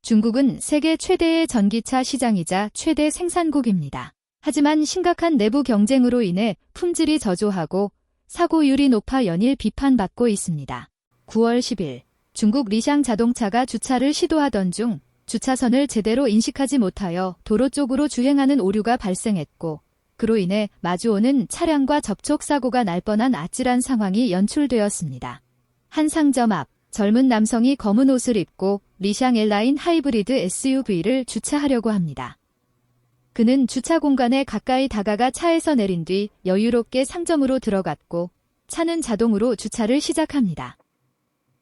중국은 세계 최대의 전기차 시장이자 최대 생산국입니다. 하지만 심각한 내부 경쟁으로 인해 품질이 저조하고 사고율이 높아 연일 비판받고 있습니다. 9월 10일 중국 리샹 자동차가 주차를 시도하던 중 주차선을 제대로 인식하지 못하여 도로 쪽으로 주행하는 오류가 발생했고 그로 인해 마주오는 차량과 접촉사고가 날 뻔한 아찔한 상황이 연출되었습니다. 한 상점 앞 젊은 남성이 검은 옷을 입고 리샹 L라인 하이브리드 SUV를 주차하려고 합니다. 그는 주차 공간에 가까이 다가가 차에서 내린 뒤 여유롭게 상점으로 들어갔고 차는 자동으로 주차를 시작합니다.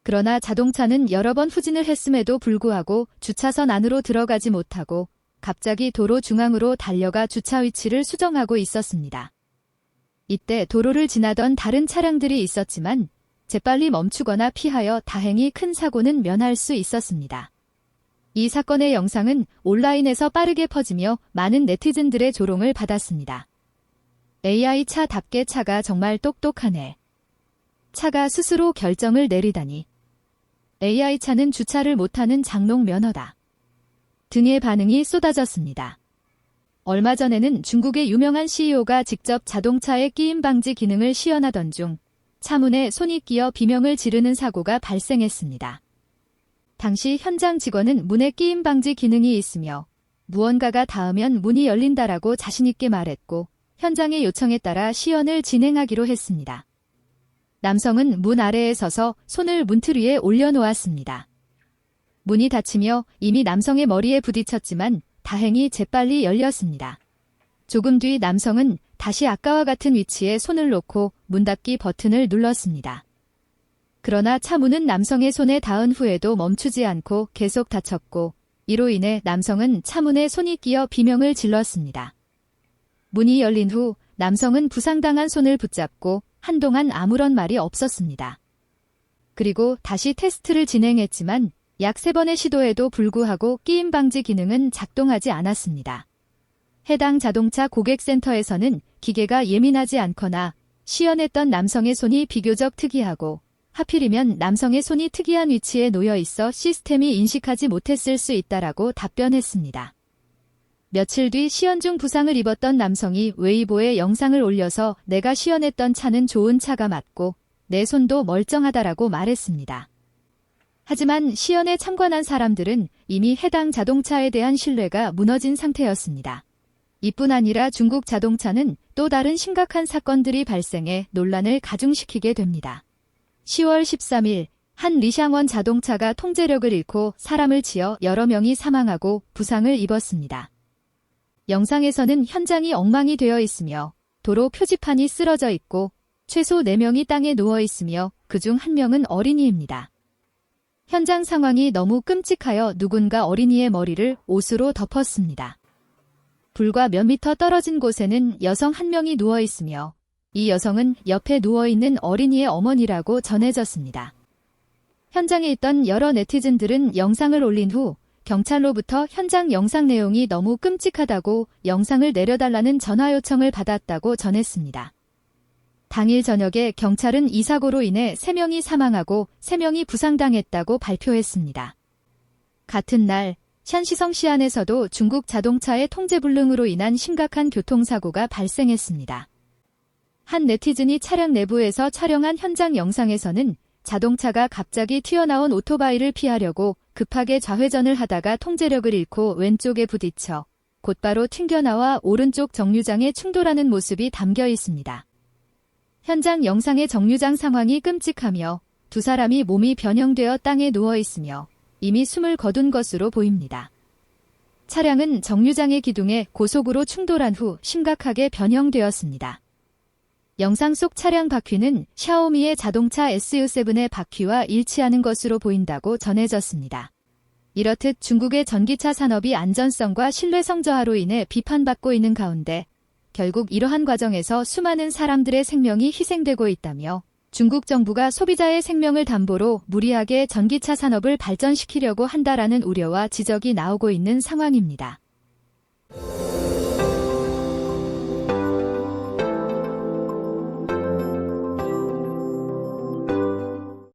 그러나 자동차는 여러 번 후진을 했음에도 불구하고 주차선 안으로 들어가지 못하고 갑자기 도로 중앙으로 달려가 주차 위치를 수정하고 있었습니다. 이때 도로를 지나던 다른 차량들이 있었지만 재빨리 멈추거나 피하여 다행히 큰 사고는 면할 수 있었습니다. 이 사건의 영상은 온라인에서 빠르게 퍼지며 많은 네티즌들의 조롱을 받았습니다. AI 차답게 차가 정말 똑똑하네. 차가 스스로 결정을 내리다니. AI 차는 주차를 못하는 장롱 면허다. 등의 반응이 쏟아졌습니다. 얼마 전에는 중국의 유명한 CEO가 직접 자동차의 끼임 방지 기능을 시연하던 중 차문에 손이 끼어 비명을 지르는 사고가 발생했습니다. 당시 현장 직원은 문에 끼임 방지 기능이 있으며 무언가가 닿으면 문이 열린다라고 자신있게 말했고 현장의 요청에 따라 시연을 진행하기로 했습니다. 남성은 문 아래에 서서 손을 문틀 위에 올려놓았습니다. 문이 닫히며 이미 남성의 머리에 부딪혔지만 다행히 재빨리 열렸습니다. 조금 뒤 남성은 다시 아까와 같은 위치에 손을 놓고 문 닫기 버튼을 눌렀습니다. 그러나 차 문은 남성의 손에 닿은 후에도 멈추지 않고 계속 닫혔고 이로 인해 남성은 차 문에 손이 끼어 비명을 질렀습니다. 문이 열린 후 남성은 부상당한 손을 붙잡고 한동안 아무런 말이 없었습니다. 그리고 다시 테스트를 진행했지만 약 3번의 시도에도 불구하고 끼임 방지 기능은 작동하지 않았습니다. 해당 자동차 고객센터에서는 기계가 예민하지 않거나 시연했던 남성의 손이 비교적 특이하고 하필이면 남성의 손이 특이한 위치에 놓여 있어 시스템이 인식하지 못했을 수 있다라고 답변했습니다. 며칠 뒤 시연 중 부상을 입었던 남성이 웨이보에 영상을 올려서 내가 시연했던 차는 좋은 차가 맞고 내 손도 멀쩡하다라고 말했습니다. 하지만 시연에 참관한 사람들은 이미 해당 자동차에 대한 신뢰가 무너진 상태였습니다. 이뿐 아니라 중국 자동차는 또 다른 심각한 사건들이 발생해 논란을 가중시키게 됩니다. 10월 13일 한 리샹원 자동차가 통제력을 잃고 사람을 치어 여러 명이 사망하고 부상을 입었습니다. 영상에서는 현장이 엉망이 되어 있으며 도로 표지판이 쓰러져 있고 최소 4명이 땅에 누워 있으며 그중 1명은 어린이입니다. 현장 상황이 너무 끔찍하여 누군가 어린이의 머리를 옷으로 덮었습니다. 불과 몇 미터 떨어진 곳에는 여성 1명이 누워 있으며 이 여성은 옆에 누워있는 어린이의 어머니라고 전해졌습니다. 현장에 있던 여러 네티즌들은 영상을 올린 후 경찰로부터 현장 영상 내용이 너무 끔찍하다고 영상을 내려달라는 전화 요청을 받았다고 전했습니다. 당일 저녁에 경찰은 이 사고로 인해 3명이 사망하고 3명이 부상당했다고 발표했습니다. 같은 날 샨시성 시안에서도 중국 자동차의 통제불능으로 인한 심각한 교통사고가 발생했습니다. 한 네티즌이 차량 내부에서 촬영한 현장 영상에서는 자동차가 갑자기 튀어나온 오토바이를 피하려고 급하게 좌회전을 하다가 통제력을 잃고 왼쪽에 부딪혀 곧바로 튕겨나와 오른쪽 정류장에 충돌하는 모습이 담겨 있습니다. 현장 영상의 정류장 상황이 끔찍하며 두 사람이 몸이 변형되어 땅에 누워 있으며 이미 숨을 거둔 것으로 보입니다. 차량은 정류장의 기둥에 고속으로 충돌한 후 심각하게 변형되었습니다. 영상 속 차량 바퀴는 샤오미의 자동차 SU7의 바퀴와 일치하는 것으로 보인다고 전해졌습니다. 이렇듯 중국의 전기차 산업이 안전성과 신뢰성 저하로 인해 비판받고 있는 가운데 결국 이러한 과정에서 수많은 사람들의 생명이 희생되고 있다며 중국 정부가 소비자의 생명을 담보로 무리하게 전기차 산업을 발전시키려고 한다라는 우려와 지적이 나오고 있는 상황입니다.